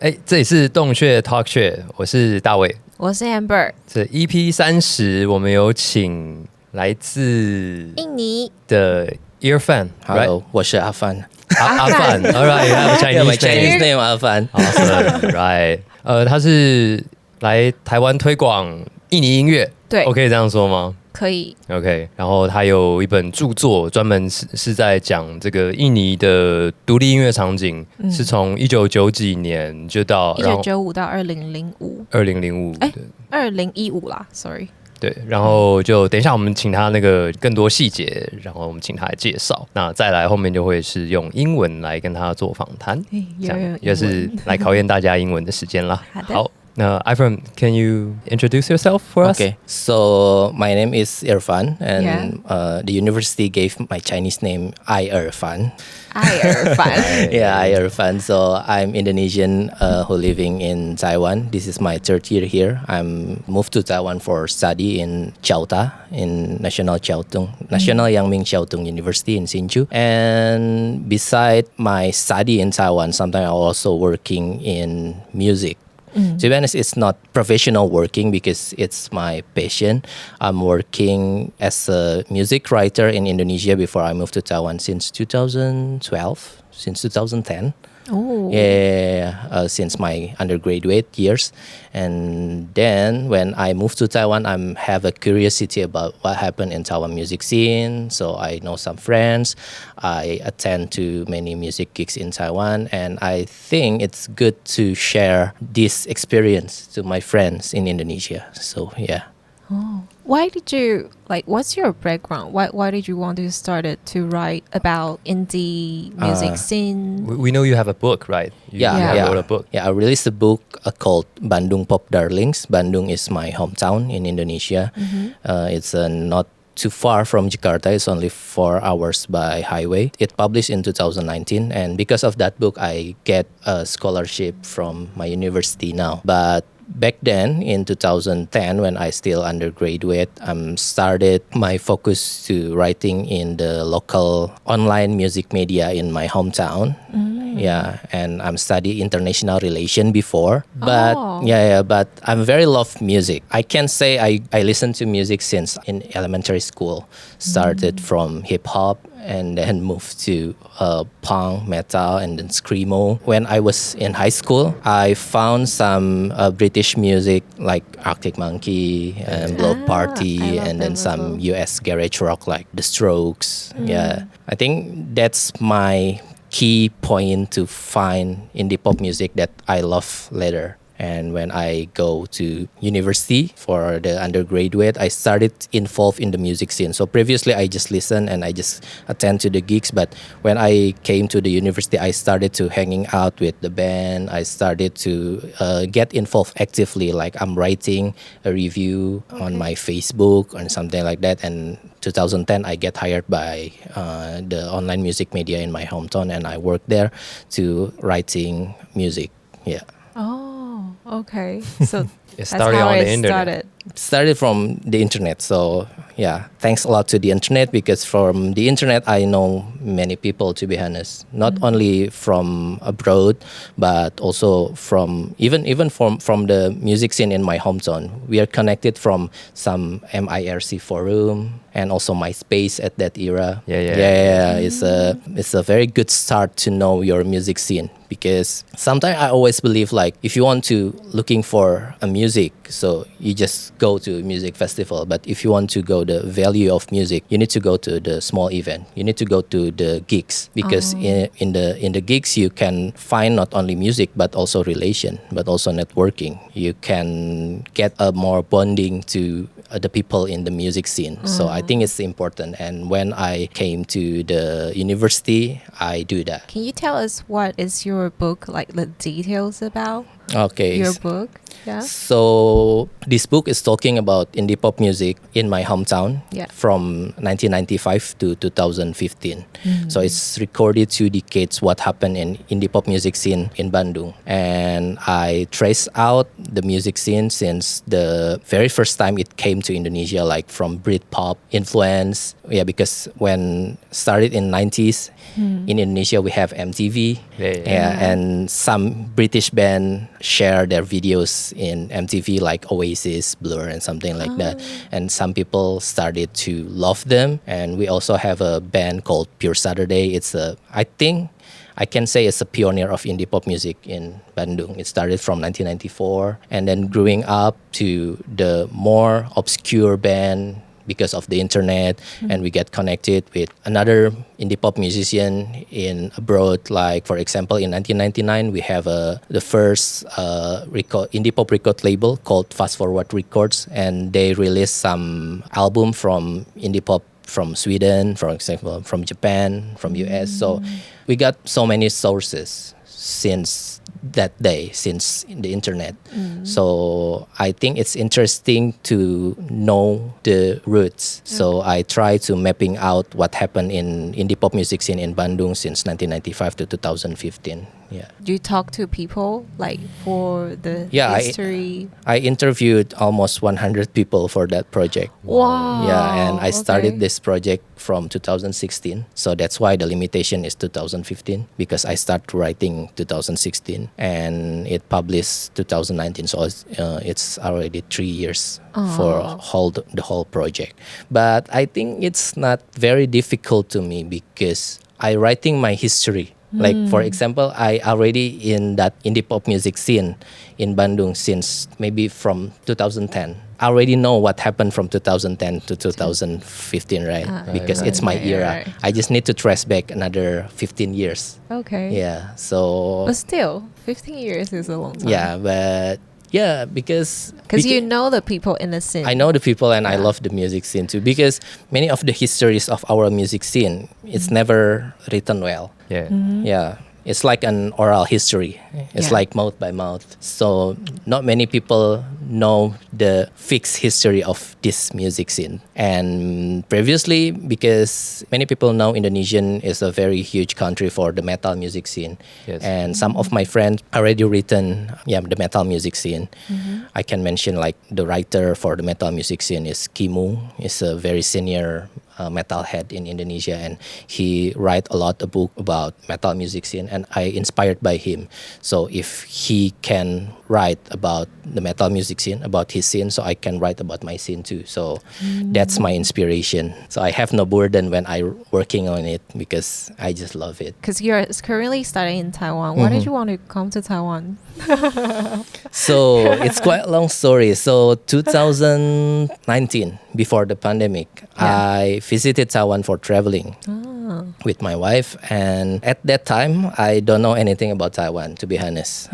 这里是洞穴 TALK 穴，我是大卫，我是 Amber。这 EP30 我们有请来自印尼的 Irfan。Hello， 我是阿范。阿范 ，All right, you have a Chinese my Chinese name 阿范。Awesome, right？ 他是来台湾推广印尼音乐，对，我可以这样说吗？可以 OK， 然后他有一本著作，专门是在讲这个印尼的独立音乐场景，是从1990几年就到1995到2005，对，2015啦 ，sorry。对，然后就等一下我们请他那个更多细节，然后我们请他来介绍。那再来后面就会是用英文来跟他做访谈，这样也是来考验大家英文的时间啦。好。Irfan, can you introduce yourself for us? Okay, so my name is Irfan, and the university gave my Chinese name Irfan. Irfan. Yeah, Irfan. So I'm Indonesian who living in Taiwan. This is my third year here. I'm moved to Taiwan for study in Jakarta, in National Yang Ming Chiao Tung University in Hsinchu. And beside my study in Taiwan, sometimes I'm also working in music. To be honest, it's not professional working because it's my passion. I'm working as a music writer in Indonesia before I moved to Taiwan since 2012, since 2010. Oh. Yeah, since my undergraduate years. And then when I moved to Taiwan, I have a curiosity about what happened in Taiwan music scene. So I know some friends. I attend to many music gigs in Taiwan. And I think it's good to share this experience to my friends in Indonesia. So, yeah. Oh. Why did you, what's your background? Why did you want to start to write about indie music scene? We know you have a book, right? You wrote a book. Yeah, I released a book called Bandung Pop Darlings. Bandung is my hometown in Indonesia. It's not too far from Jakarta. It's only 4 hours by highway. It published in 2019. And because of that book, I get a scholarship from my university now. But back then, in 2010, when I still undergraduate, started my focus to writing in the local online music media in my hometown. Yeah, and I'm studying international relation before, but but I'm very love music. I can say I listen to music since in elementary school. Started from hip hop and then moved to punk, metal, and then screamo. When I was in high school, I found some British music like Arctic Monkey and Block Party, and then some US garage rock like The Strokes. Yeah, I think that's my key point to find indie pop music that I love later. And when I go to university for the undergraduate, I started involved in the music scene. So previously, I just listen and I just attend to the gigs. But when I came to the university, I started to hanging out with the band. I started to get involved actively. Like I'm writing a review on my Facebook or something like that. And 2010, I get hired by the online music media in my hometown, and I work there to writing music. Yeah. Oh, okay. So it started on the internet. Started from the internet. So yeah, thanks a lot to the internet, because from the internet I know many people, to be honest, not only from abroad but also from even from the music scene in my hometown. We are connected from some MIRC forum and also MySpace at that era. Yeah. It's a very good start to know your music scene, because sometimes I always believe like if you want to looking for a music, so you just go to a music festival. But if you want to go the value of music, you need to go to the small event. You need to go to the gigs, because in the gigs you can find not only music but also relation, but also networking. You can get a more bonding to the people in the music scene. So I think it's important. And when I came to the university, I do that. Can you tell us what is your book, like the details about? Okay. Your book. Yeah. So this book is talking about indie pop music in my hometown from 1995 to 2015. So it's recorded 2 decades what happened in indie pop music scene in Bandung. And I trace out the music scene since the very first time it came to Indonesia, like from Britpop influence. Yeah, because when started in 90s, in Indonesia we have MTV. And some British band share their videos in MTV like Oasis, Blur and something like that. And some people started to love them. And we also have a band called Pure Saturday. I think I can say it's a pioneer of indie pop music in Bandung. It started from 1994 and then growing up to the more obscure band because of the internet, and we get connected with another indie pop musician in abroad. Like for example, in 1999, we have the first indie pop record label called Fast Forward Records, and they released some album from indie pop from Sweden, for example, from Japan, from US. So we got so many sources since that day, since the internet. So I think it's interesting to know the roots. So I try to mapping out what happened in indie pop music scene in Bandung since 1995 to 2015. Yeah. Do you talk to people like for the history? I interviewed almost 100 people for that project. Wow. Yeah, and I started this project from 2016. So that's why the limitation is 2015, because I started writing 2016 and it published 2019. So it's already 3 years for the whole project. But I think it's not very difficult to me because I writing my history. Like, for example, I already in that indie pop music scene in Bandung since maybe from 2010. I already know what happened from 2010 to 2015, right? Because it's my era. Right. I just need to trace back another 15 years. Okay. Yeah, so... But still, 15 years is a long time. Yeah, but... Yeah, because you know the people in the scene. I know the people and I love the music scene too. Because many of the histories of our music scene, it's never written well. Yeah. Yeah. It's like an oral history. It's like mouth by mouth. So not many people know the fixed history of this music scene. And previously, because many people know Indonesian is a very huge country for the metal music scene. Yes. And some of my friends already written the metal music scene. I can mention like the writer for the metal music scene is Kimu. He's a very senior metalhead in Indonesia, and he write a lot of book about metal music scene, and I inspired by him. So if he can write about the metal music scene, about his scene, so I can write about my scene too. So that's my inspiration. So I have no burden when I working on it because I just love it. Because you're currently studying in Taiwan. Why did you want to come to Taiwan? So it's quite a long story. So 2019, before the pandemic, I visited Taiwan for traveling with my wife. And at that time, I don't know anything about Taiwan, to be honest.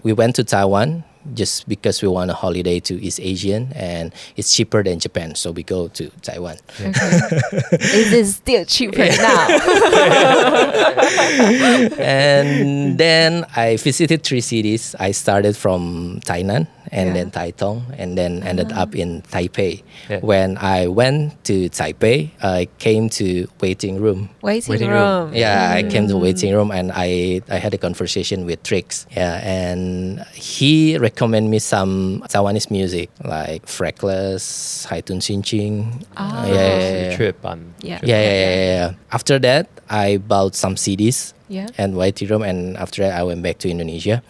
We went to Taiwan just because we want a holiday to East Asian, and it's cheaper than Japan, so we go to Taiwan. Okay. It is still cheaper now. And then I visited 3 cities. I started from Tainan, and then Taitung, and then ended up in Taipei. Yeah. When I went to Taipei, I came to waiting room. Waiting room. Yeah, I came to waiting room, and I had a conversation with Trix. Yeah, and he recommended me some Taiwanese music like Freckles, Haitun Xinqing. Yeah. After that, I bought some CDs. And waiting room, and after that I went back to Indonesia,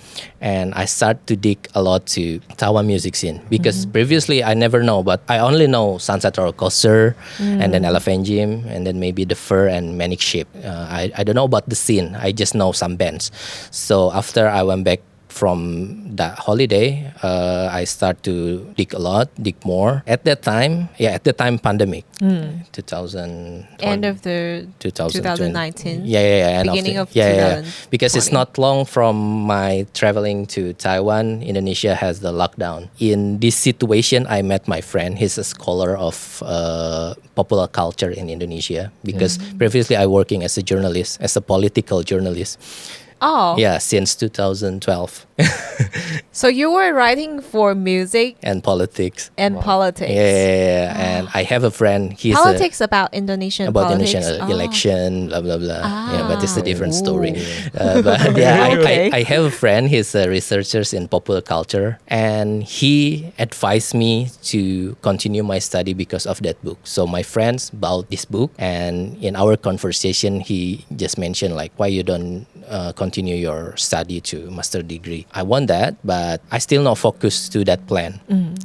and I started to dig a lot to Taiwan music scene because previously I never know, but I only know Sunset Roller Coaster, and then Elephant Gym, and then maybe The Fur and Manic Sheep. I don't know about the scene. I just know some bands. So after I went back from that holiday, I start to dig more. At that time, pandemic, 2020. End of the 2019. Beginning of 2020. Because it's not long from my traveling to Taiwan, Indonesia has the lockdown. In this situation, I met my friend. He's a scholar of popular culture in Indonesia because previously I working as a journalist, as a political journalist. Oh. Yeah, since 2012. So you were writing for music And politics. and politics. Yeah. And I have a friend. He's Politics about Indonesian about politics. Indonesian election, blah blah blah. Yeah, but it's a different story. Ooh. But yeah, Okay. I have a friend. He's a researcher in popular culture, and he advised me to continue my study because of that book. So my friends bought this book, and in our conversation, he just mentioned like, why you don't continue your study to master degree. I want that, but I still not focused to that plan.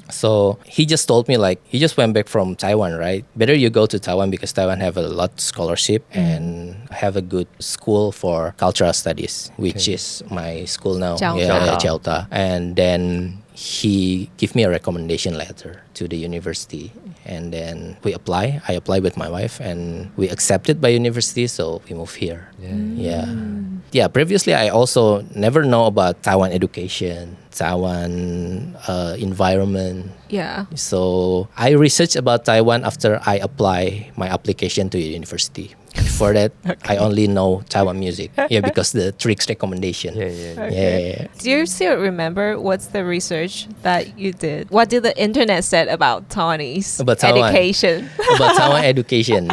So he just told me like, he just went back from Taiwan, right? Better you go to Taiwan because Taiwan have a lot scholarship and have a good school for cultural studies, which is my school now. Jakarta. Jakarta. And then he gave me a recommendation letter to the university, and then we apply. I applied with my wife, and we accepted by university, so we moved here. Yeah. Previously, I also never know about Taiwan education, Taiwan environment. Yeah. So I researched about Taiwan after I apply my application to university. Before that, I only know Taiwan music. Yeah, because the tricks recommendation. Yeah. Do you still remember what's the research that you did? What did the internet said about Taiwanese About Taiwan. education? About Taiwan education.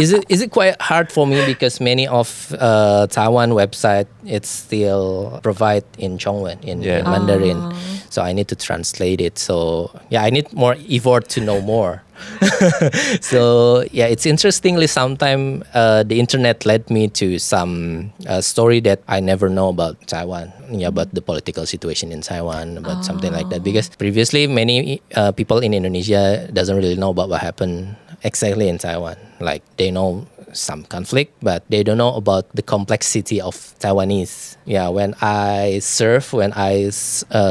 Is it quite hard for me because many of Taiwan website it's still provide in Zhongwen in Mandarin, so I need to translate it. So yeah, I need more effort to know more. So yeah, it's interestingly sometimes the internet led me to some story that I never know about Taiwan. Yeah, about the political situation in Taiwan, about something like that. Because previously many people in Indonesia doesn't really know about what happened exactly in Taiwan. Like they know some conflict, but they don't know about the complexity of Taiwanese. Yeah, when I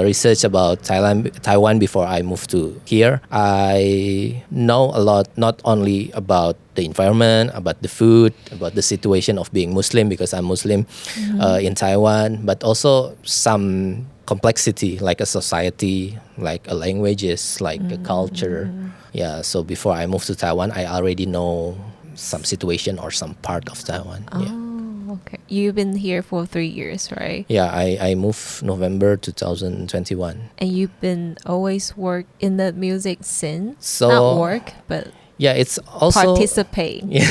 research about Taiwan before I moved to here, I know a lot, not only about the environment, about the food, about the situation of being Muslim, because I'm Muslim in Taiwan, but also some complexity like a society, like a languages, like a culture. Yeah, so before I moved to Taiwan, I already know some situation or some part of Taiwan. Oh, okay. You've been here for 3 years, right? Yeah, I moved November 2021. And you've been always work in the music scene? So not work, but yeah, it's also participate. Yeah.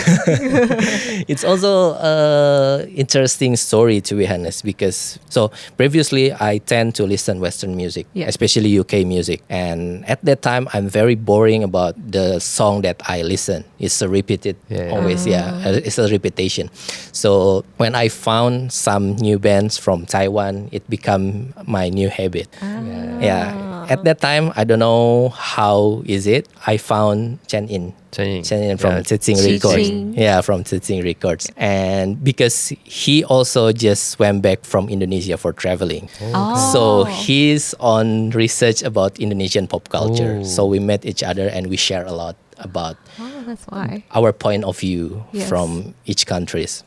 It's also a interesting story, to be honest, because so previously I tend to listen Western music, especially UK music, and at that time I'm very boring about the song that I listen. It's a repeated always. It's a repetition. So when I found some new bands from Taiwan, it became my new habit. At that time, I don't know how is it. I found Chen In from Tsitsing Records. Yeah, from Tsitsing Records. And because he also just went back from Indonesia for traveling. So he's on research about Indonesian pop culture. So we met each other and we share a lot about that's why. Our point of view from each countries.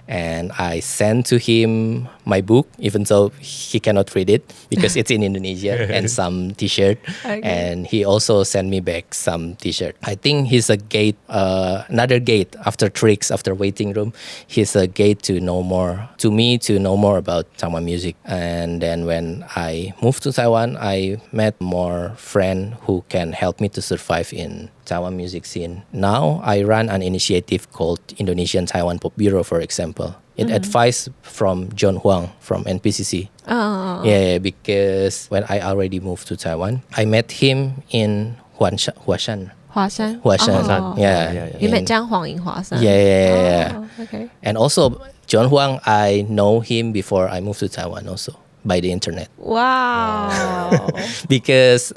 And I sent to him my book, even though he cannot read it because it's in Indonesia, and some t-shirt. And he also sent me back some t-shirt. I think he's a gate, another gate after tricks, after waiting room. He's a gate to know more, to me, to know more about Taiwan music. And then when I moved to Taiwan, I met more friends who can help me to survive in Taiwan music scene. Now I run an initiative called Indonesian Taiwan Pop Bureau, for example. It advice from John Huang from NPCC. Yeah, because when I already moved to Taiwan, I met him in Huashan. Yeah. You met Jiang Huang in Huashan? Yeah. Okay. And also, John Huang, I know him before I moved to Taiwan also. By the internet. Wow. Because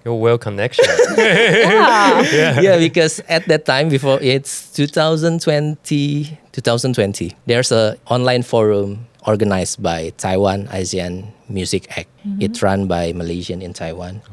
your well connection. Yeah, because at that time, before it's 2020, there's a online forum organized by Taiwan Asian Music Act. It's run by Malaysian in Taiwan.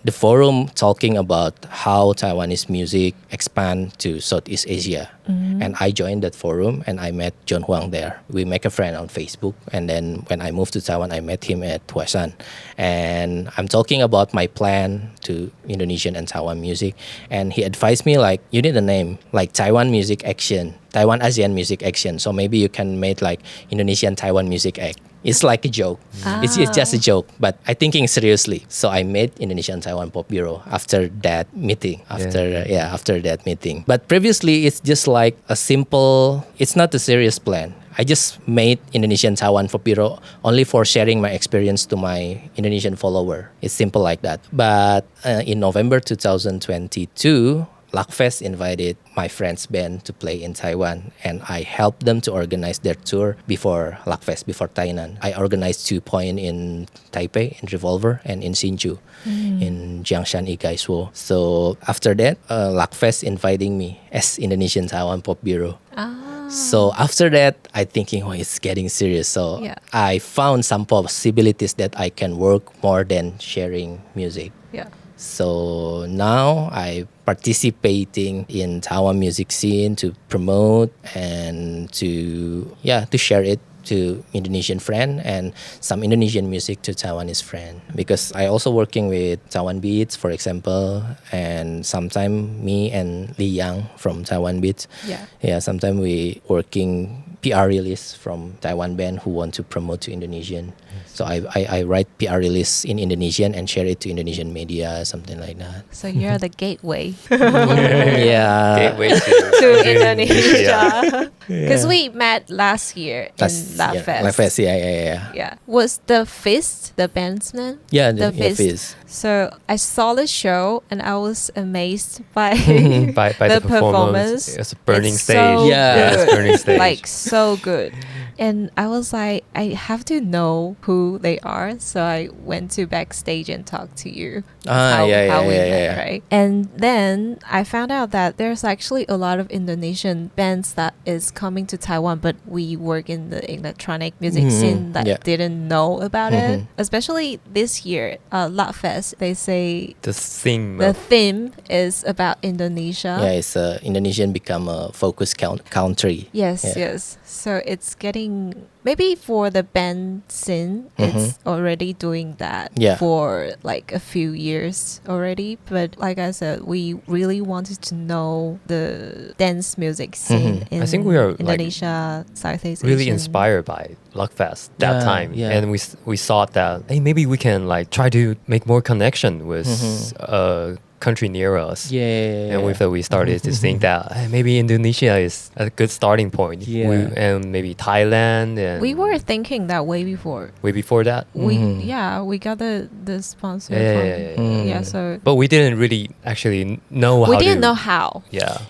the forum talking about how Taiwanese music expand to Southeast Asia. And I joined that forum and I met John Huang there. We make a friend on Facebook. And then when I moved to Taiwan, I met him at Huasan. And I'm talking about my plan to Indonesian and Taiwan music. And he advised me like, you need a name like Taiwan Music Action, Taiwan ASEAN Music Action. So maybe you can make like Indonesian Taiwan Music Act. It's like a joke. It's just a joke, but I'm thinking seriously. So I made Indonesian Taiwan Pop Bureau after that meeting. After that meeting. But previously, it's just like a simple. It's not a serious plan. I just made Indonesian Taiwan Pop Bureau only for sharing my experience to my Indonesian follower. It's simple like that. But in November 2022. Luckfest invited my friend's band to play in Taiwan, and I helped them to organize their tour before Luckfest, before Tainan. I organized 2 points in Taipei, in Revolver, and in Hsinchu, in Jiangshan Igaisuo. So after that, Luckfest inviting me as Indonesian Taiwan Pop Bureau. So after that, I thinking, it's getting serious. So I found some possibilities that I can work more than sharing music. Yeah. So now I participating in Taiwan music scene to promote and to share it to Indonesian friend and some Indonesian music to Taiwanese friend, because I also working with Taiwan Beats, for example, and sometimes me and Li Yang from Taiwan Beats, sometimes we working PR release from Taiwan band who want to promote to Indonesian. So I write PR release in Indonesian and share it to Indonesian media, something like that. So you're the gateway. Gateway to Indonesia. Because we met last year in Luckfest. Luckfest, yeah. Was the Fist the band's name? Yeah, the Fist. So I saw the show and I was amazed by by the performance. It's a burning stage. So it's burning stage. Like so good. And I was like, I have to know who they are. So I went to backstage and talked to you. How we met, right? And then I found out that there's actually a lot of Indonesian bands that is coming to Taiwan, but we work in the electronic music scene that didn't know about it. Especially this year, Luckfest, they say the theme is about Indonesia. Yeah, it's Indonesian become a focus country. Yes. So it's getting, maybe for the band scene, it's already doing that for like a few years already. But like I said, we really wanted to know the dance music scene in I think we are Indonesia, Southeast really Asian. inspired by Luckfest that time. Yeah. And we thought that, hey, maybe we can like try to make more connection with country near us. And with that, we started to think that maybe Indonesia is a good starting point. And maybe Thailand. And we were thinking that way before. Way before that? We got the sponsor from. So but we didn't really actually know how. We didn't know how.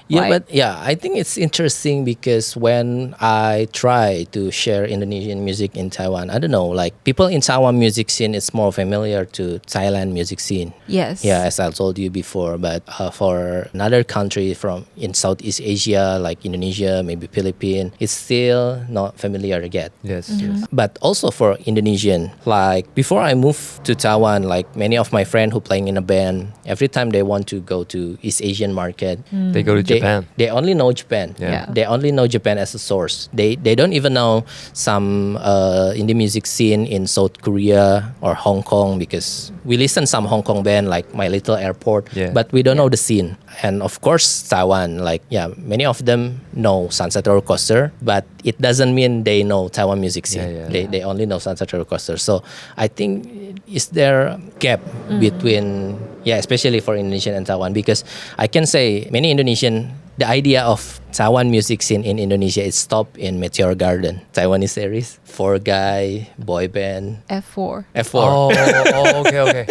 But I think it's interesting because when I try to share Indonesian music in Taiwan, I don't know, like people in Taiwan music scene is more familiar to Thailand music scene. Yes. Yeah, as I told you before, but for another country from in Southeast Asia, like Indonesia, maybe Philippines, it's still not familiar yet. Yes. But also for Indonesian, like before I moved to Taiwan, like many of my friends who playing in a band, every time they want to go to East Asian market, they go to Japan. They only know Japan. They only know Japan as a source. They don't even know some indie music scene in South Korea or Hong Kong, because we listen some Hong Kong band like My Little Airport, but we don't know the scene. And of course Taiwan, like many of them know Sunset Roller Coaster, but it doesn't mean they know Taiwan music scene. They only know Sunset Roller Coaster. So I think is there a gap between especially for Indonesian and Taiwan, because I can say many Indonesian, the idea of Taiwan music scene in Indonesia is stopped in Meteor Garden, Taiwanese series, 4-guy boy band. F4. Oh, okay.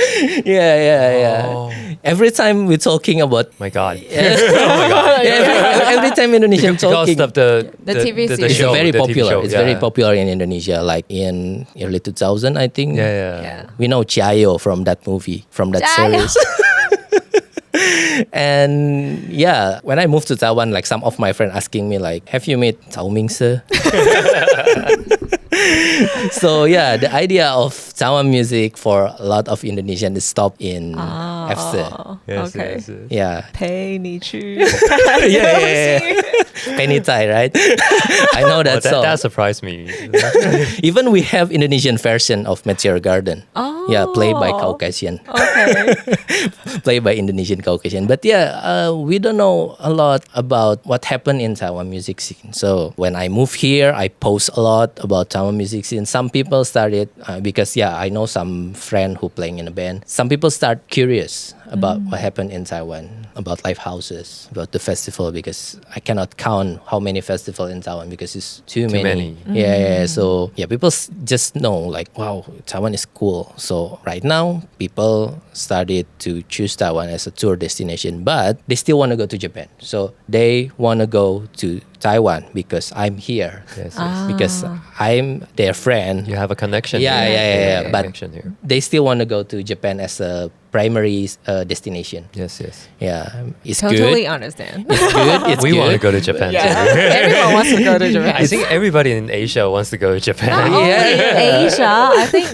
Yeah. Every time we're talking about, my God. Every time Indonesian talking, because of the TV the series. show, it's very the TV popular. show, It's very popular in Indonesia. Like in early 2000, I think. Yeah. We know Chayo from that movie, from that series. And when I moved to Taiwan, like some of my friends asking me like, have you met Cao Ming sir? So yeah, the idea of Tawai music for a lot of Indonesians is stopped in FC. Yes, Okay. yes, yes. Yeah. 陪你去 yeah. Penitay, right? I know that song. That surprised me. Even we have Indonesian version of Meteor Garden. Oh. Yeah, played by Caucasian. Okay. Played by Indonesian Caucasian. But yeah, we don't know a lot about what happened in Taiwan music scene. So when I moved here, I post a lot about Taiwan music scene. Some people started, because yeah, I know some friend who playing in a band. Some people start curious about what happened in Taiwan, about live houses, about the festival, because I cannot count how many festivals in Taiwan because it's too many. Yeah. So yeah, people just know like, wow, Taiwan is cool. So right now, people started to choose Taiwan as a tour destination, but they still want to go to Japan. So they want to go to Taiwan because I'm here. Yes, Because I'm their friend. You have a connection. Yeah. But Connection here. they still want to go to Japan as a primary destination. Yes. Yeah, it's Totally good. understand. It's good. It's We good. want to go to Japan Yeah. too. Everyone wants to go to Japan. I think everybody in Asia wants to go to Japan. Not only Asia. I think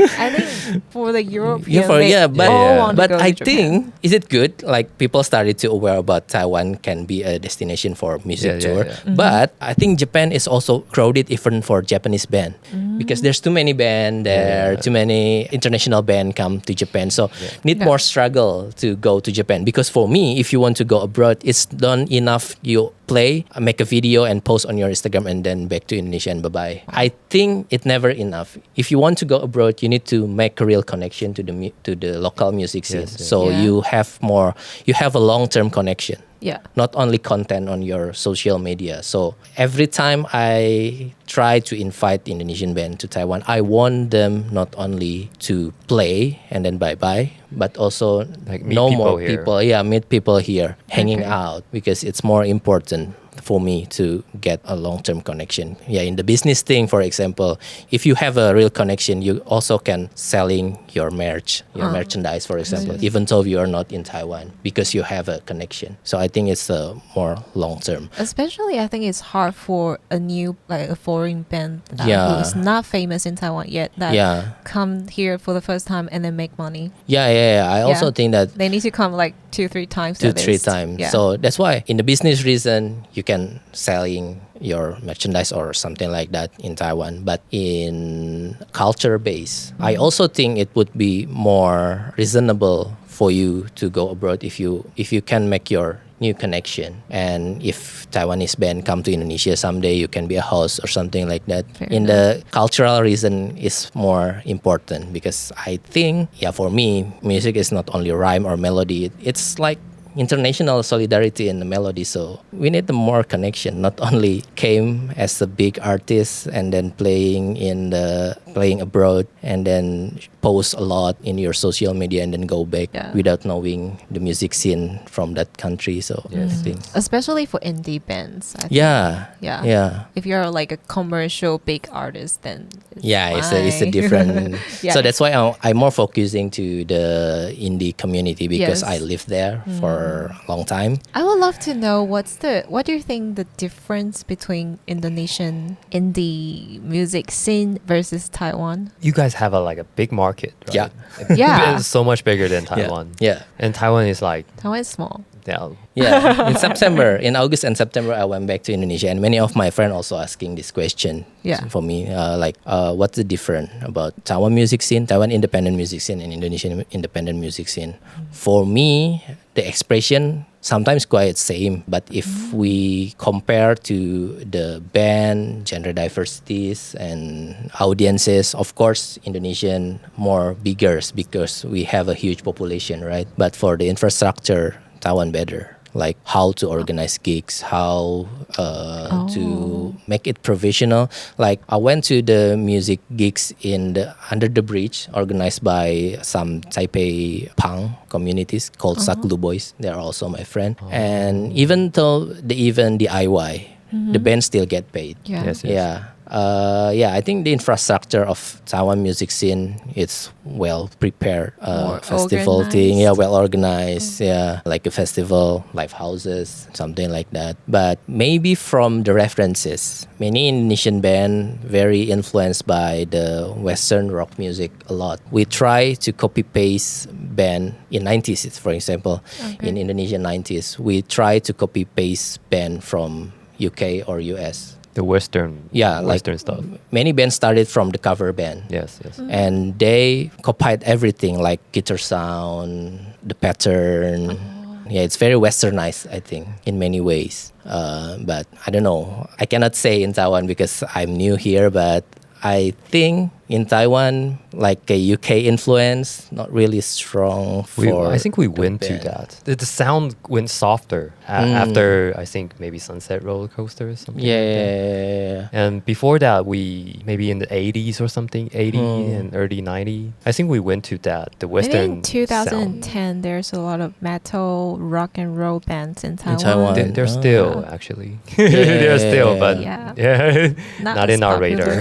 for the European, but all want to but go to I Japan. think is it good? Like people started to aware about Taiwan can be a destination for music Yeah, tour. yeah. But I think Japan is also crowded even for Japanese band because there's too many band there, too many international band come to Japan. So need more struggle to go to Japan. Because for me, if you want to go abroad, it's not enough. You play, make a video and post on your Instagram and then back to Indonesia and bye-bye. I think it's never enough. If you want to go abroad, you need to make a real connection to the local music scene. Yes, yes. So Yeah. you have a long-term connection. Yeah. Not only content on your social media. So every time I try to invite Indonesian band to Taiwan, I want them not only to play and then bye-bye, but also Like meet know people more here. people. Yeah, meet people here, hanging out, because it's more important for me to get a long-term connection. Yeah, in the business thing, for example, if you have a real connection, you also can selling your merchandise, for example, even though you are not in Taiwan, because you have a connection. So I think it's a more long-term. Especially, I think it's hard for a foreign band Yeah. who's not famous in Taiwan yet that come here for the first time and then make money. Yeah. I also think that They need to come like 2-3 times. 2-3 times. Yeah. So that's why in the business reason, you can selling your merchandise or something like that in Taiwan. But in culture base, I also think it would be more reasonable for you to go abroad if you can make your new connection. And if Taiwanese band come to Indonesia someday, you can be a host or something like that. Fair In the cultural reason is more important, because I think, for me, music is not only rhyme or melody. It's like international solidarity in the melody. So we need the more connection, not only came as a big artist and then playing abroad and then post a lot in your social media and then go back without knowing the music scene from that country. So I think, especially for indie bands. I think. Yeah. If you're like a commercial big artist, then it's a different. Yeah. So that's why I'm more focusing to the indie community, because I lived there for a long time. I would love to know what do you think the difference between Indonesian indie music scene versus Taiwan? You guys have a big market, right? Yeah. It's so much bigger than Taiwan. Yeah. And Taiwan is like, Taiwan is small. In August and September, I went back to Indonesia, and many of my friends also asking this question for me, what's the difference about Taiwan music scene, Taiwan independent music scene, and Indonesian independent music scene? For me, the expression sometimes quite same, but if we compare to the band, gender diversities, and audiences, of course, Indonesian more bigger because we have a huge population, right? But for the infrastructure, Taiwan better, like how to organize gigs, how to make it professional. Like I went to the music gigs under the bridge organized by some Taipei punk communities called Saklu Boys. They're also my friend. And even though the even DIY, the band still get paid. Yeah. Yes. Yeah. I think the infrastructure of Taiwan music scene is well prepared. Festival organized. thing, well organized. Like a festival, live houses, something like that. But maybe from the references, many Indonesian band very influenced by the Western rock music a lot. We try to copy paste band in 90s, for example, in Indonesian 90s. We try to copy paste band from UK or US. The Western stuff. Many bands started from the cover band. Yes. And they copied everything like guitar sound, the pattern. Yeah, it's very westernized, I think, in many ways. But I don't know. I cannot say in Taiwan because I'm new here, but I think in Taiwan, like a UK influence, not really strong for I think we went to band. that. The sound went softer after, I think, maybe Sunset Roller Coaster or something. Yeah. And before that, we maybe in the 80s or something, 80 and early 90s. I think we went to that, the Western Maybe in 2010, sound. there's a lot of metal, rock and roll bands in Taiwan. They're still, actually. They're still, but not in our radar.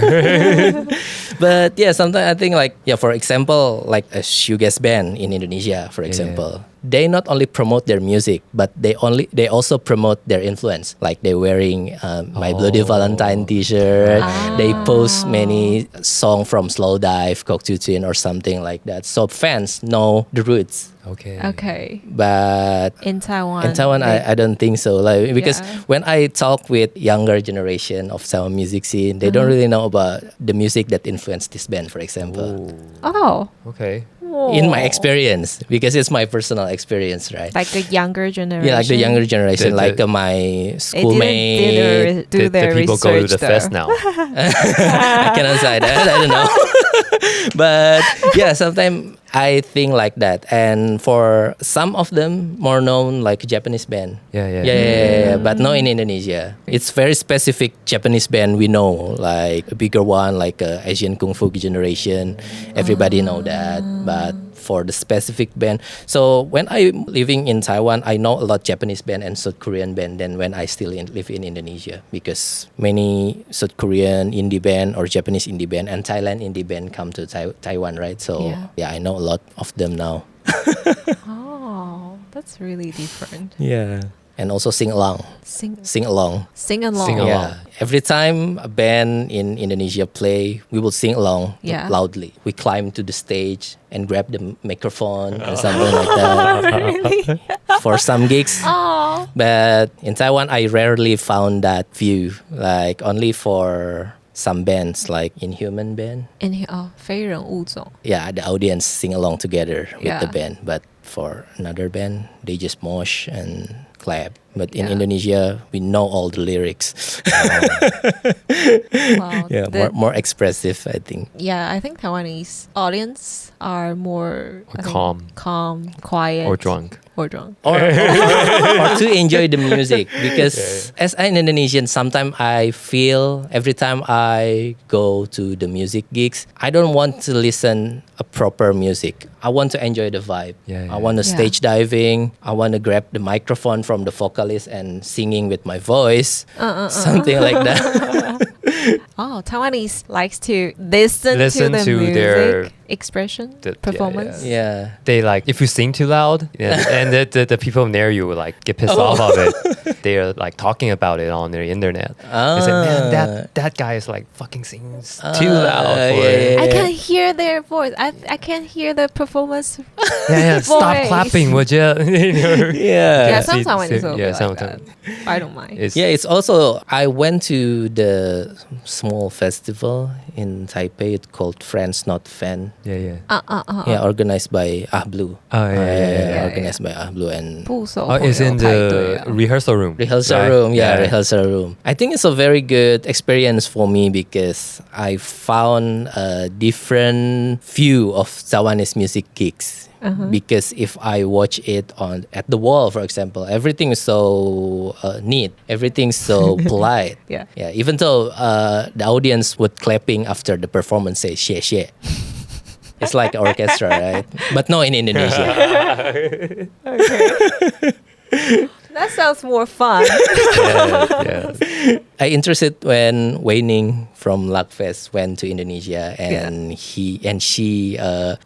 But yeah, sometimes I think for example, like a shoegaze band in Indonesia, for example, they not only promote their music, but they also promote their influence. Like they're wearing My Bloody Valentine t-shirt. They post many songs from Slow Dive, Koktutun or something like that. So fans know the roots. Okay. But in Taiwan, I don't think so. Like because when I talk with younger generation of Taiwan music scene, they don't really know about the music that influenced this band, for example. Oh. Okay. In my experience, because it's my personal experience, right? Like the younger generation. Yeah, like the younger generation, like my schoolmate. Do their the people research go to the though. fest now. I cannot say that. I don't know. But yeah, sometimes I think like that. And for some of them, more known like Japanese band. Yeah. But not in Indonesia. It's very specific Japanese band we know, like a bigger one, like Asian Kung Fu generation. Everybody know that. But for the specific band. So when I living in Taiwan, I know a lot Japanese band and South Korean band than when I still live in Indonesia, because many South Korean indie band or Japanese indie band and Thailand indie band come to Taiwan, right? So yeah, I know a lot of them now. Oh, that's really different. Yeah. And also sing along. Sing along. Yeah. Every time a band in Indonesia play, we will sing along loudly. We climb to the stage and grab the microphone or something like that. For some gigs. Oh. But in Taiwan, I rarely found that view. Like only for some bands, like Inhuman band. 非人物种. Yeah, the audience sing along together with the band. But for another band, they just mosh and clap. But in Indonesia, we know all the lyrics. Wow. Yeah, more expressive, I think. Yeah, I think Taiwanese audience are more calm, quiet, or drunk. Or to enjoy the music, because as an Indonesian, sometimes I feel every time I go to the music gigs, I don't want to listen a proper music. I want to enjoy the vibe. I want to stage diving. I want to grab the microphone from the vocalist and singing with my voice, something like that. Taiwanese likes to listen to the music, their expression, performance. Yeah. They like, if you sing too loud, and the people near you will like get pissed off of it. They are like talking about it on their internet. They say, man, that guy is like fucking singing too loud. I can't hear their voice. I can't hear the performance. Stop clapping, would you? Yeah, some Taiwanese will be like that. I don't mind. It's also, I went to the small festival in Taipei. It's called Friends Not Fan. Organized by Ahblue. Organized by Ahblue and it's in the rehearsal room. Rehearsal room. I think it's a very good experience for me because I found a different view of Taiwanese music gigs. Because if I watch it at the wall, for example, everything is so neat, everything's so polite. Even though the audience would clapping after the performance, say "xie xie." It's like orchestra, right? But no, in Indonesia. That sounds more fun. Yeah. I interested when Weining from Lakfest went to Indonesia and she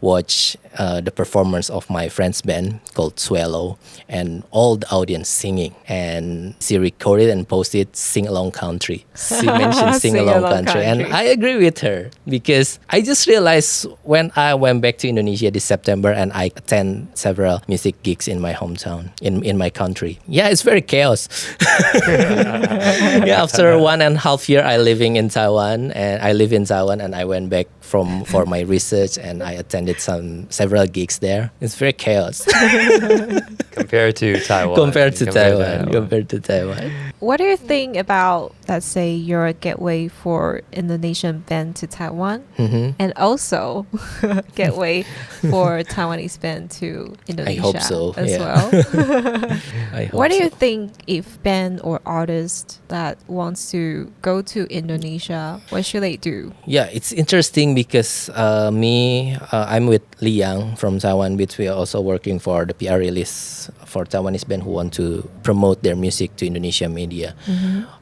watched the performance of my friend's band called Swallow and all the audience singing, and she recorded and posted Sing Along Country. She mentioned Sing Along Country, and I agree with her because I just realized when I went back to Indonesia this September and I attend several music gigs in my hometown, in my country. Yeah, it's very chaos. Yeah, after 1.5 years I live in Taiwan and I went back for my research and I attended several gigs there. It's very chaos. Compared to Taiwan. Compared to Taiwan. What do you think about, let's say, your gateway for Indonesian band to Taiwan, and also gateway for Taiwanese band to Indonesia? I hope so, as well. I hope What do you so. think if band or artist that wants to go to Indonesia, what should they do? Yeah, it's interesting because I'm with Li Yang from Taiwan, which we are also working for the PR release for Taiwanese band who want to promote their music to Indonesia media.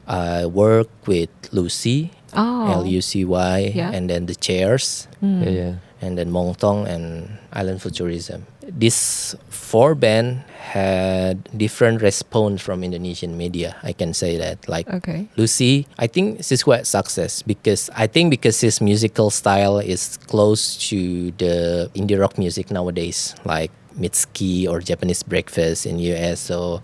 I work with Lucy, Lucy, and then the Chairs, and then Mongtong and Island for Tourism. These 4 bands had different response from Indonesian media. I can say that. Like Lucy, I think she's quite success because his musical style is close to the indie rock music nowadays, like Mitski or Japanese Breakfast in US. So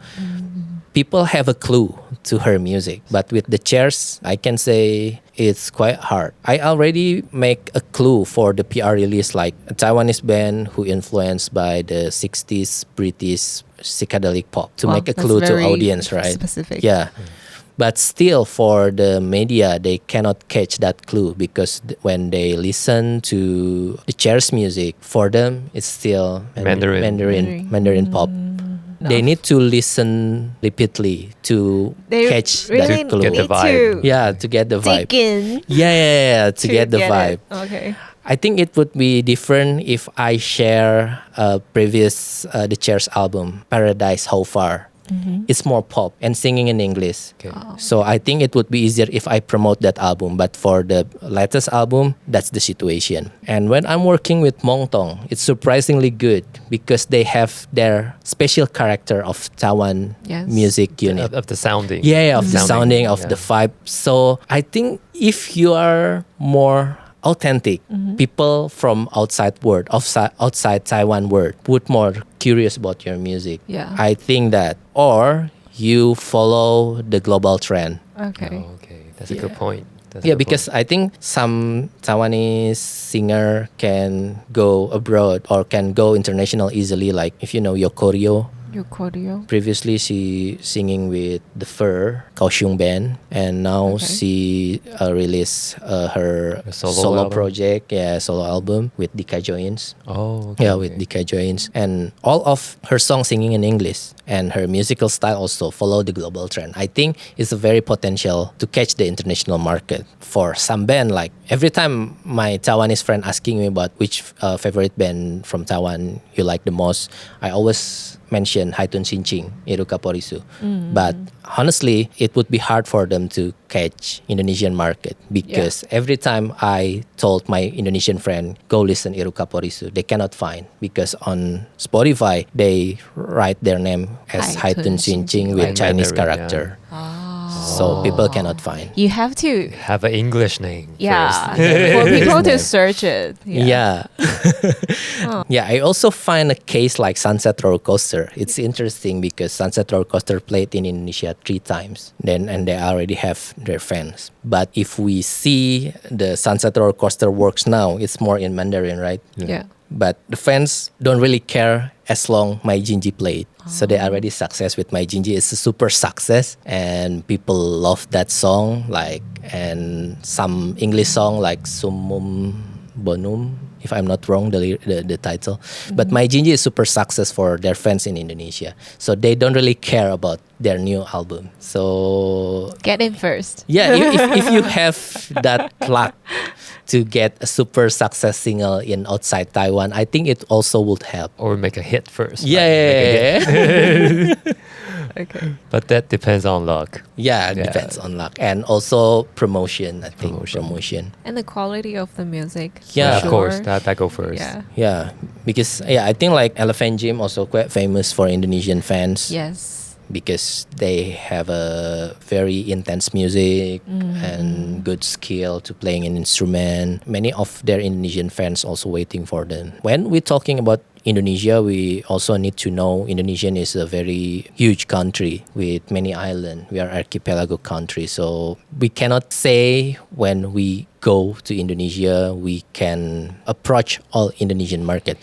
people have a clue to her music. But with the Chairs, I can say it's quite hard. I already make a clue for the PR release, like a Taiwanese band who influenced by the 60s British psychedelic pop to make a clue to audience, right? Specific. Yeah. But still, for the media, they cannot catch that clue because when they listen to the Chairs music, for them, it's still Mandarin pop. They need to listen repeatedly to catch really that clue. Get the vibe. To get the vibe. Dig in. To get the vibe. Okay. I think it would be different if I share previous the Chairs album, Paradise How Far. It's more pop and singing in English. So I think it would be easier if I promote that album. But for the latest album, that's the situation. And when I'm working with Mongtong, it's surprisingly good because they have their special character of Taiwan music unit. Of the sounding. Of the sounding, of the vibe. So I think if you are more authentic, people from outside Taiwan world would more curious about your music. I think that, or you follow the global trend. Okay. That's a good point. Because I think some Taiwanese singer can go abroad or can go international easily, like if you know Yokoryo. Previously, she singing with the Fur Kaohsiung band, and now she released her solo project, solo album with Dika Joins. With Dika Joins, and all of her songs singing in English, and her musical style also follow the global trend. I think it's a very potential to catch the international market for some band. Like every time my Taiwanese friend asking me about which favorite band from Taiwan you like the most, I always mention Haitun Sinching, Iruka Porisu. But honestly, it would be hard for them to catch Indonesian market because every time I told my Indonesian friend, go listen Iruka Porisu, they cannot find because on Spotify, they write their name as Haitun Sinching with Chinese character. So people cannot find. You have to have an English name first. For people to search it. I also find a case like Sunset Roller Coaster. It's interesting because Sunset Roller Coaster played in Indonesia 3 times. And they already have their fans. But if we see the Sunset Roller Coaster works now, it's more in Mandarin, right? But the fans don't really care as long My Jinji played. So they already success with My Jinji. It's a super success and people love that song. And some English song like Sumum Bonum, if I'm not wrong, the title. But My Jinji is super success for their fans in Indonesia. So they don't really care about their new album. So get in first. If you have that luck to get a super success single in outside Taiwan, I think it also would help. Or make a hit first. Okay. But that depends on luck. Yeah, it depends on luck. And also promotion, I think. Promotion. And the quality of the music. Yeah, of course. That go first. Yeah, because I think like Elephant Gym also quite famous for Indonesian fans. Yes. Because they have a very intense music and good skill to playing an instrument. Many of their Indonesian fans also waiting for them. When we're talking about Indonesia, we also need to know Indonesian is a very huge country with many islands. We are archipelago country, so we cannot say when we go to Indonesia we can approach all Indonesian market.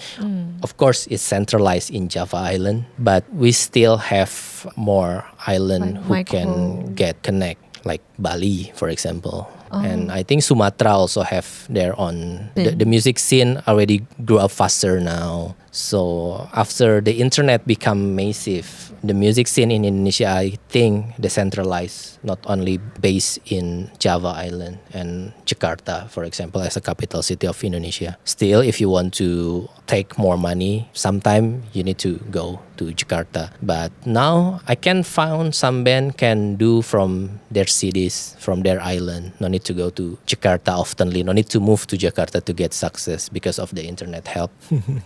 Of course, it's centralized in Java Island, but we still have more island who can get connect, like Bali, for example. And I think Sumatra also have their own. The music scene already grew up faster now. So after the internet become massive, the music scene in Indonesia, I think, decentralized, not only based in Java Island and Jakarta, for example, as a capital city of Indonesia. Still, if you want to take more money, sometime you need to go to Jakarta. But now I can find some band can do from their cities, from their island. No need to go to Jakarta oftenly. No need to move to Jakarta to get success because of the internet help.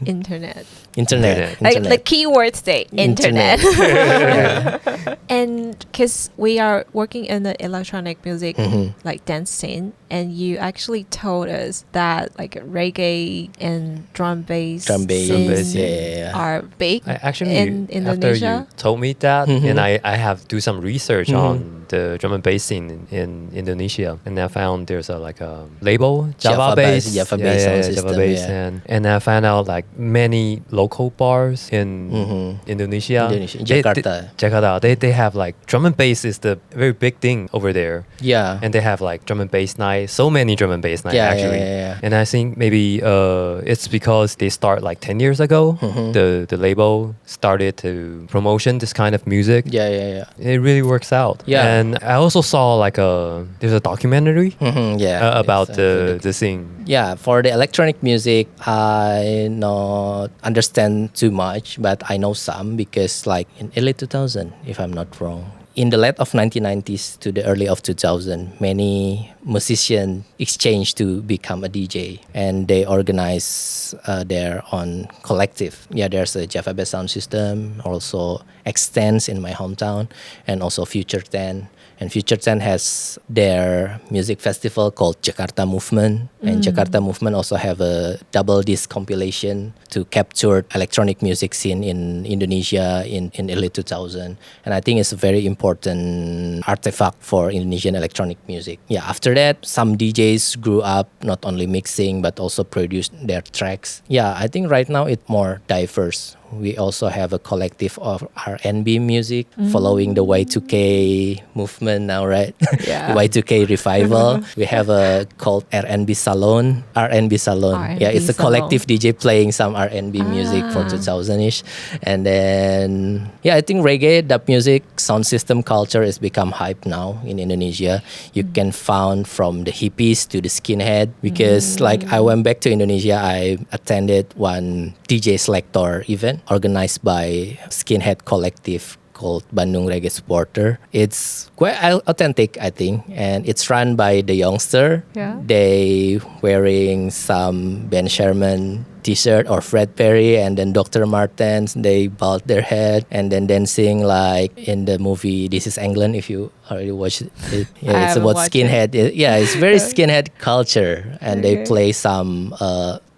Internet. Internet. Like the keyword today, internet. And because we are working in the electronic music, like dance scene, and you actually told us that like reggae and drum bass are big in Indonesia. After you told me that, and I have do some research on the drum and bass scene in Indonesia, and I found there's a label, Java bass, and I found out like many local bars in Indonesia. Jakarta. They have like drum and bass is the very big thing over there. Yeah. And they have like drum and bass night, so many drum and bass nights actually. And I think maybe it's because they start like 10 years ago. The label started to promotion this kind of music. It really works out. And I also saw like there's a documentary about the scene. Yeah, for the electronic music, I not understand too much, but I know some because like in early 2000, if I'm not wrong, in the late of 1990s to the early of 2000, many musicians exchanged to become a DJ, and they organize their own collective. Yeah, there's a Java Bass sound system, also Extends in my hometown, and also Future 10. And Future 10 has their music festival called Jakarta Movement. And Jakarta Movement also have a double disc compilation to capture electronic music scene in Indonesia in early 2000. And I think it's a very important artifact for Indonesian electronic music. Yeah, after that, some DJs grew up not only mixing but also produced their tracks. Yeah, I think right now it's more diverse. We also have a collective of R&B music following the Y2K movement now, right? Y2K revival. We have a called R&B Salon. R&B Salon. Yeah, it's a collective DJ playing some R&B music for 2000-ish. And then, I think reggae, dub music, sound system culture has become hype now in Indonesia. You can find from the hippies to the skinhead. Because like I went back to Indonesia, I attended one DJ Selector event organized by skinhead collective called Bandung Reggae Supporter. It's quite authentic, I think, and it's run by the youngster. They wearing some Ben Sherman t-shirt or Fred Perry and then Dr. Martens. They bald their head and then dancing like in the movie This Is England, if you already watched it. It's about skinhead. It's very skinhead culture, and they play some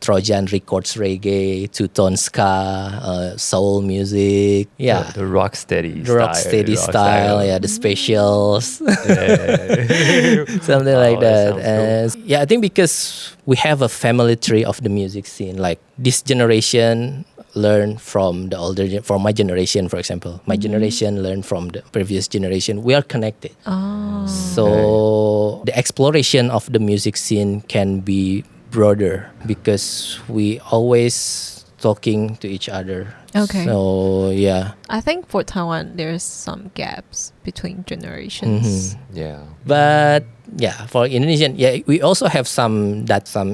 Trojan Records reggae, two-tone ska, soul music. The rock steady style. The specials. Something like that. And I think because we have a family tree of the music scene, like this generation learn from the older, from my generation, for example. My generation learned from the previous generation. We are connected. So the exploration of the music scene can be broader because we always talking to each other. So I think for Taiwan there's some gaps between generations. But for Indonesian, we also have some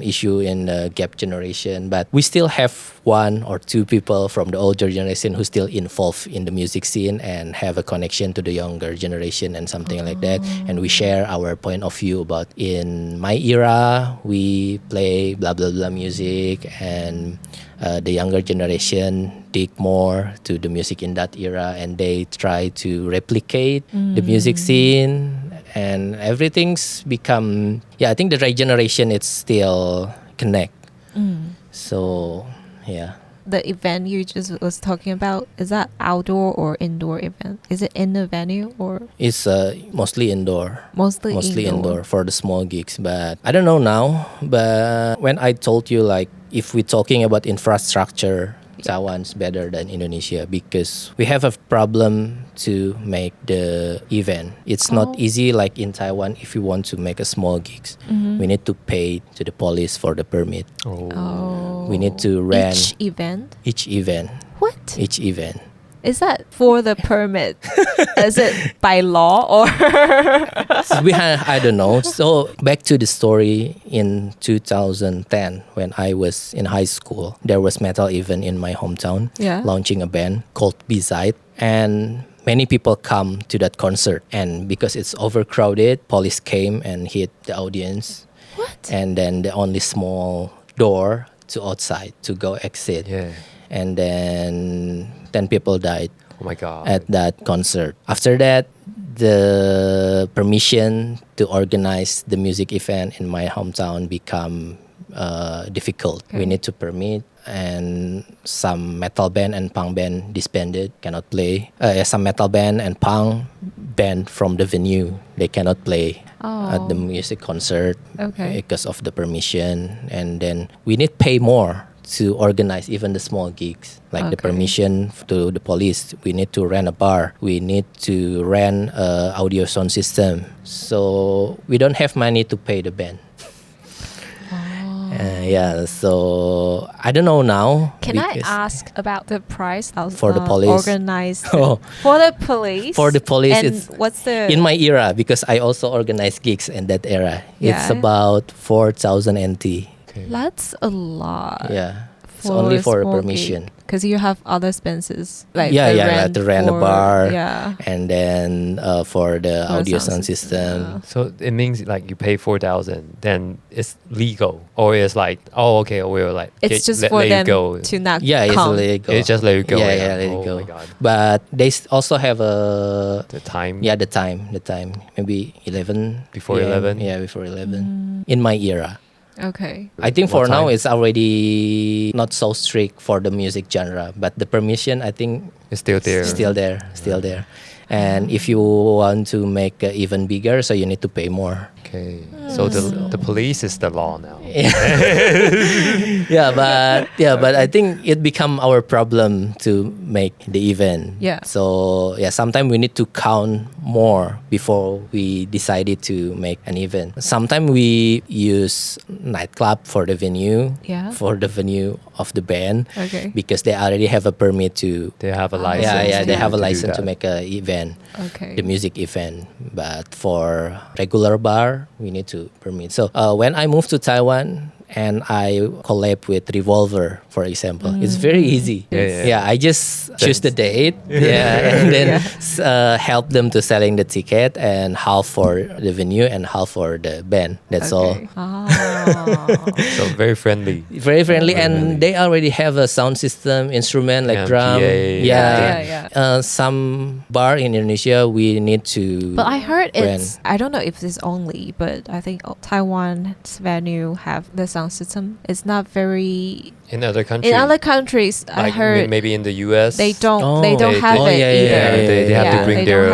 issue in the gap generation, but we still have 1 or 2 people from the older generation who still involved in the music scene and have a connection to the younger generation and something like that. And we share our point of view about in my era, we play blah, blah, blah music, and the younger generation dig more to the music in that era, and they try to replicate the music scene, and everything's become, I think the right generation, it's still connect. So, The event you just was talking about, is that outdoor or indoor event? Is it in the venue or? It's mostly indoor. Mostly indoor for the small gigs. But I don't know now. But when I told you, like, if we're talking about infrastructure, Taiwan's better than Indonesia because we have a problem to make the event. It's not easy like in Taiwan. If you want to make a small gigs, we need to pay to the police for the permit. We need to rent each event. What? Each event. Is that for the permit? Is it by law or? I don't know. So back to the story in 2010 when I was in high school, there was metal event in my hometown, launching a band called B-Side, and many people come to that concert. And because it's overcrowded, police came and hit the audience. What? And then the only small door to outside to go exit. And then 10 people died at that concert. After that, the permission to organize the music event in my hometown become difficult. We need to permit, and some metal band and punk band disbanded, cannot play. Some metal band and punk band from the venue, they cannot play at the music concert because of the permission. And then we need pay more to organize even the small gigs, like the permission to the police. We need to rent a bar. We need to rent a audio sound system. So we don't have money to pay the band. So I don't know now. Can I ask about the price for the police? Organized for the police. For the police, and it's what's the in my era because I also organized gigs in that era. It's about 4,000 NT. That's a lot. It's only for permission. Because you have other expenses like to rent a bar, and then for the For audio sound sound system. So it means like you pay 4,000, then it's legal, or it's like we'll like it's just for let them you go. to not It's come. illegal. It's just let you go. Let it go. My God. But they also have the time. The time. Maybe 11. Before PM. 11? Yeah, before 11. In my era. Okay. I think for now it's already not so strict for the music genre, but the permission I think It's still there. Still there. And if you want to make it even bigger, so you need to pay more. Okay. So the police is the law now. But I think it become our problem to make the event. So sometimes we need to count more before we decided to make an event. Sometimes we use nightclub for the venue. For the venue of the band. Because they already have a permit to. They have a license. They have a license to make an event. The music event. But for regular bar, we need to permit. So when I moved to Taiwan and I collab with Revolver, for example, it's very easy. I just choose the date, and then help them to selling the ticket, and half for the venue and half for the band. That's all. So very friendly. And they already have a sound system, instrument like drum. Some bar in Indonesia we need to. But I heard rent. I don't know if this only, but I think Taiwan's venue have the sound system. It's not very. In other countries. I heard maybe in the US. They don't have it either. They have to bring their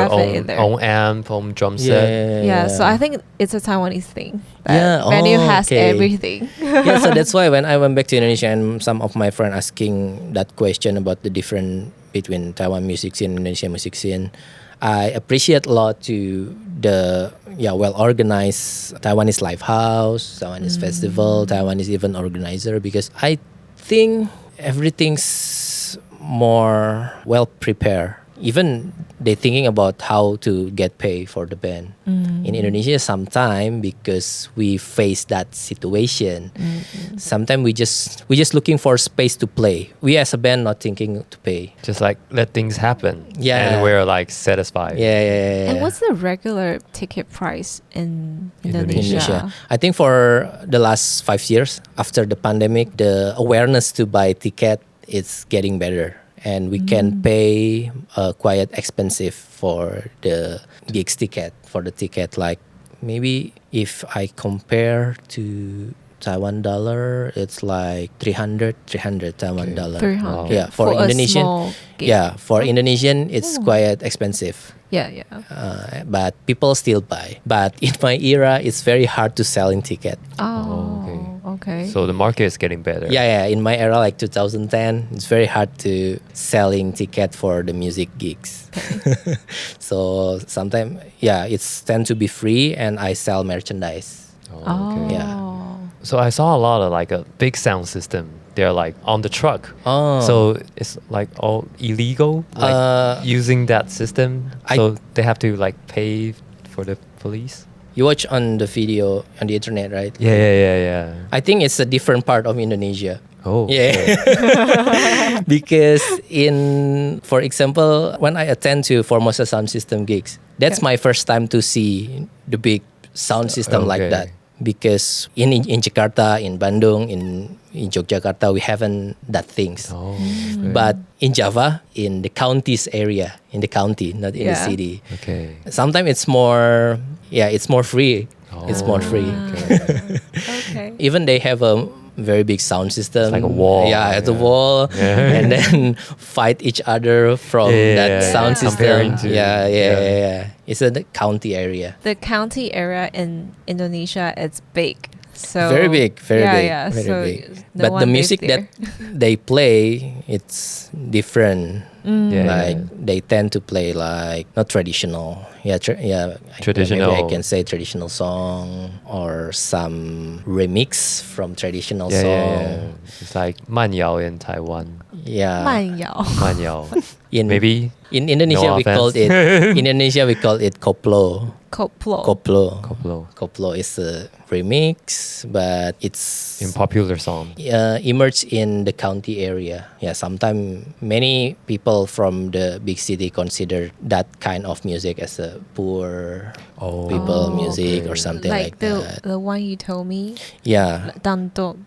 own amp, own drum set. So I think it's a Taiwanese thing. Venue has everything. So that's why when I went back to Indonesia and some of my friends asking that question about the difference between Taiwan music scene and Indonesia music scene, I appreciate a lot to the well-organized Taiwanese live house, Taiwanese festival, Taiwanese event organizer, because I think everything's more well-prepared even they thinking about how to get paid for the band. In Indonesia, sometimes because we face that situation, sometimes we just looking for space to play. We as a band not thinking to pay. Just like let things happen. Yeah. And we're like satisfied. Yeah. And what's the regular ticket price in Indonesia? I think for the last 5 years after the pandemic, the awareness to buy ticket is getting better. And we can pay quite expensive for the gigs ticket, for the ticket. Like maybe if I compare to Taiwan dollar, it's like 300 Taiwan dollar. 300. Wow. Yeah, for Indonesian. A small gig. Yeah, for Indonesian, it's quite expensive. Yeah. But people still buy. But in my era, it's very hard to sell in ticket. Okay. So the market is getting better. Yeah. In my era, like 2010, it's very hard to selling ticket for the music gigs. So sometimes, it's tend to be free, and I sell merchandise. Yeah. So I saw a lot of like a big sound system. They're like on the truck. So it's like all illegal, like using that system. So they have to like pay for the police. You watch on the video on the internet, right? Yeah. I think it's a different part of Indonesia. Oh. Yeah. Because for example, when I attend to Formosa sound system gigs, that's my first time to see the big sound system like that. Because in Jakarta, in Bandung, in Yogyakarta, we haven't that things. But in Java, in the counties area, in the county, not in the city. Okay. Sometimes it's more free. It's more free. Okay. Even they have a very big sound system. It's like a wall. Yeah, it's a wall. And then fight each other from that sound system. Yeah. It's a The county area. county area in Indonesia is big. So Very big. Yeah. Very So big. no But the one music lives that they play, it's different. Like they tend to play like not traditional. Traditional. Maybe I can say traditional song or some remix from traditional song. Yeah. It's like 慢摇 in Taiwan. Yeah. 慢摇. 慢摇. Maybe in Indonesia No we offense. called it koplo. Koplo is a remix, but it's In popular song. emerged in the county area. Yeah, sometimes many people from the big city consider that kind of music as a poor people music or something like that. The one you told me. Yeah. Dangdut.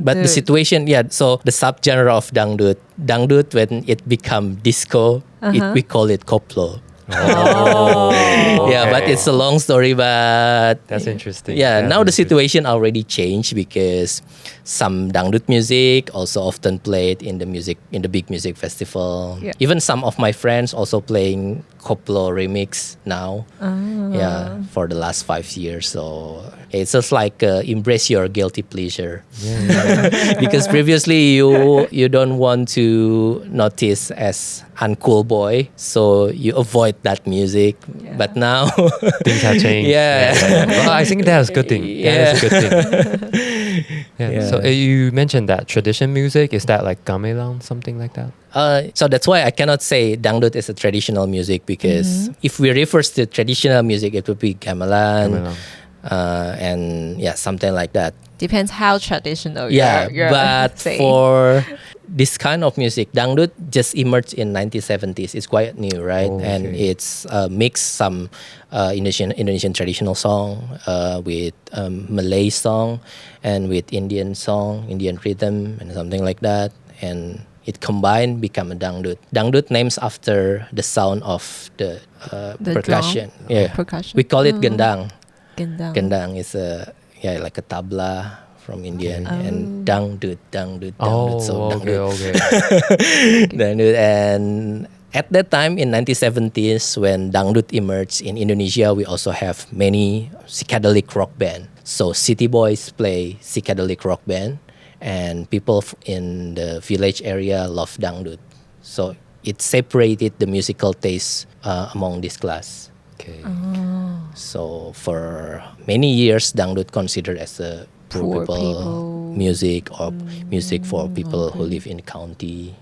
But the situation, so the subgenre of dangdut when it become disco, we call it koplo. Yeah, but it's a long story, but That's interesting. Yeah, now the situation already changed because some dangdut music also often played in the big music festival. Yeah. Even some of my friends also playing koplo remix now. Yeah, for the last 5 years. So it's just like embrace your guilty pleasure. Because previously you don't want to notice as uncool boy, so you avoid that music. But now Things have changed. Well, I think that's a good thing. That is a good thing. So you mentioned that tradition music. Is that like gamelan, something like that? So that's why I cannot say dangdut is a traditional music, because if we refer to traditional music, it would be gamelan. And something like that. Depends how traditional you're but saying. For this kind of music, dangdut just emerged in 1970s. It's quite new, right? And it's mixed some Indonesian traditional song with Malay song and with Indian song, Indian rhythm and something like that. And it combined become a dangdut. Dangdut names after the sound of the percussion. Drum? Percussion. We call it gendang. Gendang. Is like a tabla from Indian, and dangdut. So dangdut. Okay. Dangdut. And at that time in 1970s, when dangdut emerged in Indonesia, we also have many psychedelic rock band. So city boys play psychedelic rock band, and people in the village area love dangdut. So it separated the musical taste among this class. Okay. So for many years, dangdut considered as a poor people music, or music for people who live in the county.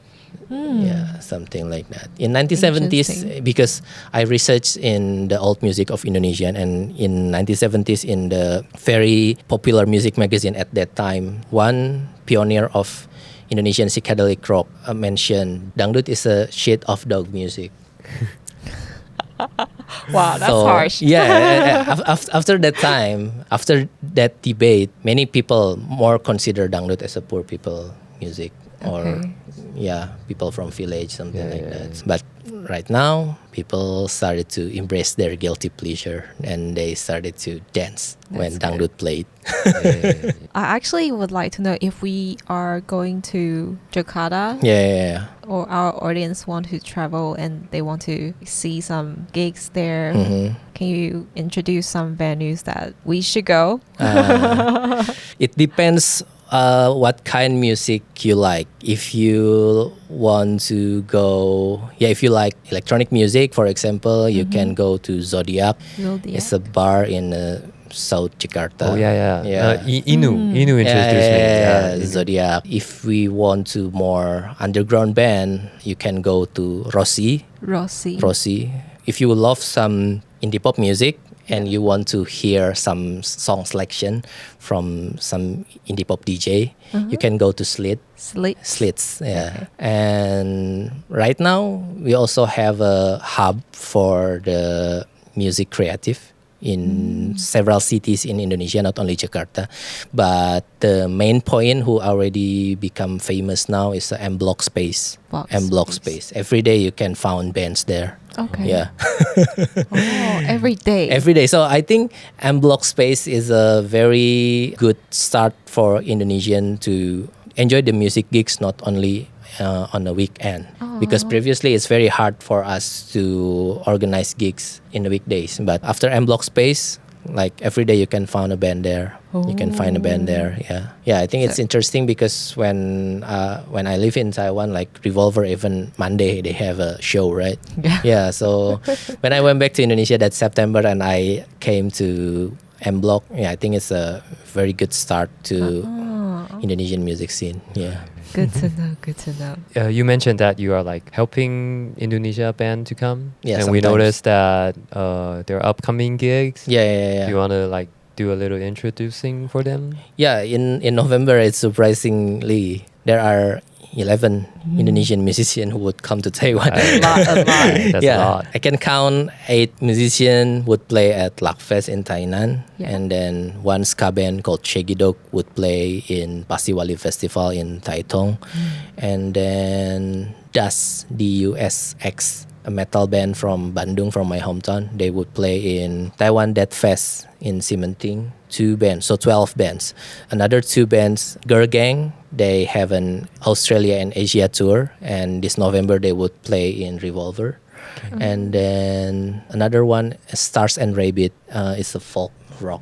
Yeah, something like that. In 1970s, because I researched in the old music of Indonesian, and in 1970s in the very popular music magazine at that time, one pioneer of Indonesian psychedelic rock mentioned dangdut is a shit of dog music. Wow, that's harsh. After that time, after that debate, many people more consider dangdut as a poor people music, or people from village, something like that. But right now, people started to embrace their guilty pleasure, and they started to dance when dangdut played. I actually would like to know if we are going to Jakarta. Or our audience want to travel and they want to see some gigs there. Can you introduce some venues that we should go? It depends what kind of music you like. If you want to go, if you like electronic music, for example, you can go to Zodiac. It's a bar in South Jakarta. Inu introduced me. Zodiac. If we want to more underground band, you can go to Rossi. If you love some indie pop music and you want to hear some song selection from some indie pop DJ, you can go to Slits. And right now we also have a hub for the music creative in several cities in Indonesia, not only Jakarta. But the main point who already become famous now is the M Block Space. Space. Every day you can find bands there. Every day. So I think M Block Space is a very good start for Indonesian to enjoy the music gigs, not only on the weekend. Because previously it's very hard for us to organize gigs in the weekdays. But after M Block Space, like every day you can find a band there. You can find a band there. I think it's interesting because when I live in Taiwan, like Revolver, even Monday they have a show, right? So when I went back to Indonesia that September and I came to M Block, I think it's a very good start to Indonesian music scene. Good to know. You mentioned that you are like helping Indonesia band to come, and sometimes. We noticed that there are upcoming gigs. Do you want to like do a little introducing for them? In November, it's surprisingly there are 11 Indonesian musicians who would come to Taiwan. A lot. That's a lot. I can count 8 musicians would play at Lakfest in Tainan, and then one ska band called Shaggy would play in Pasiwali Festival in Taitung, and then DUSX, a metal band from Bandung, from my hometown. They would play in Taiwan Death Fest in Simenting. 2 bands, so 12 bands. Another 2 bands, Girl Gang, they have an Australia and Asia tour, and this November they would play in Revolver. And then another one, Stars and Rabbit, is a folk rock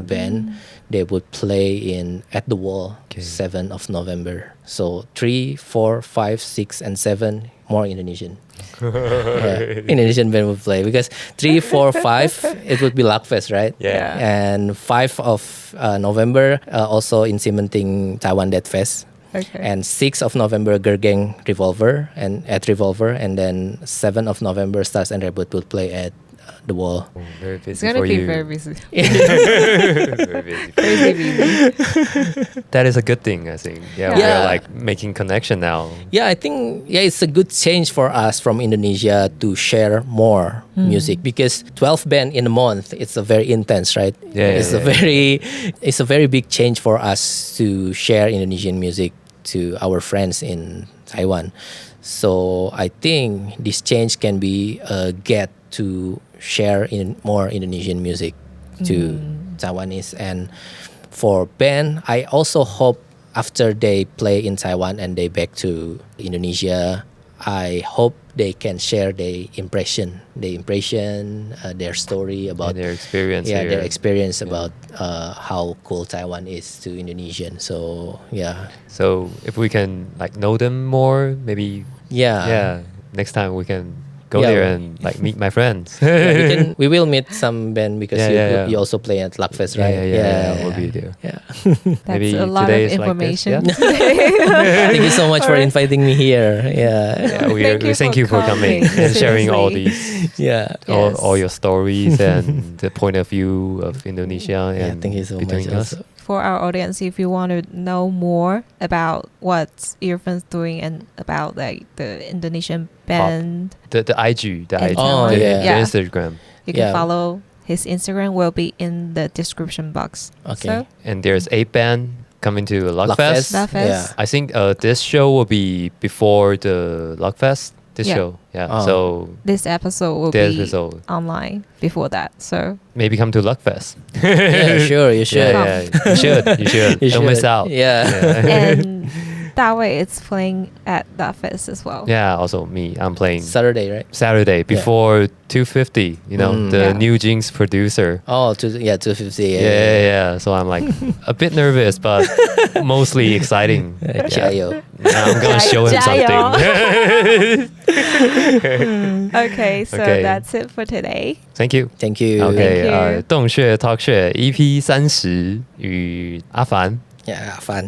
band. They would play in At the Wall, 7th of November. So 3, 4, 5, 6, and 7 more Indonesian. Indonesian band would play because 3, 4, 5 it would be Lakfest, right? And 5 of November also in Simenting Taiwan Death Fest. And 6th of November Gergang Revolver and at Revolver, and then 7th of November Stars and Rabbit would play at the Wall. Very busy. It's gonna for be you. very busy. Very busy. Crazy busy. That is a good thing, I think. We are like making connection now. I think it's a good change for us from Indonesia to share more music, because 12 band in a month, it's a very intense, right? It's a very big change for us to share Indonesian music to our friends in Taiwan. So I think this change can be a get to share in more Indonesian music to Taiwanese. And for band, I also hope after they play in Taiwan and they back to Indonesia, I hope they can share their impression, their story about their experience. Their experience about how cool Taiwan is to Indonesian. So So if we can like know them more, maybe next time we can go there and like meet my friends. We will meet some band because you also play at Luckfest, right? Yeah, we'll be there. Yeah. That's Maybe a lot of information. Like Thank you so much for inviting me here. Yeah. We thank you for coming and sharing all these, all your stories and the point of view of Indonesia. And thank you so much. Us. For our audience, if you want to know more about what Irfan's doing and about like the Indonesian band, the IG, the Instagram, you can follow his Instagram. Will be in the description box. Okay. So, and there's 8 band coming to Luckfest. Yeah. I think this show will be before the Luckfest. This show, so this episode will be online before that. So maybe come to Luckfest. Sure, you should. You should. Don't miss out. And Tawei is playing at that fest as well. Yeah, also me. I'm playing Saturday, right? Saturday before 250. You know, the New Jinx producer. Oh, 250. Yeah. So I'm like a bit nervous, but mostly exciting. I'm gonna show him something. Okay, so that's it for today. Thank you. Okay, 洞穴 talk 穴 EP30与阿凡。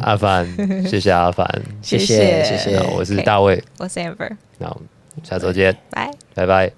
阿凡，谢谢阿凡，谢谢。我是大卫，我是 Amber，那我们下周见，拜拜。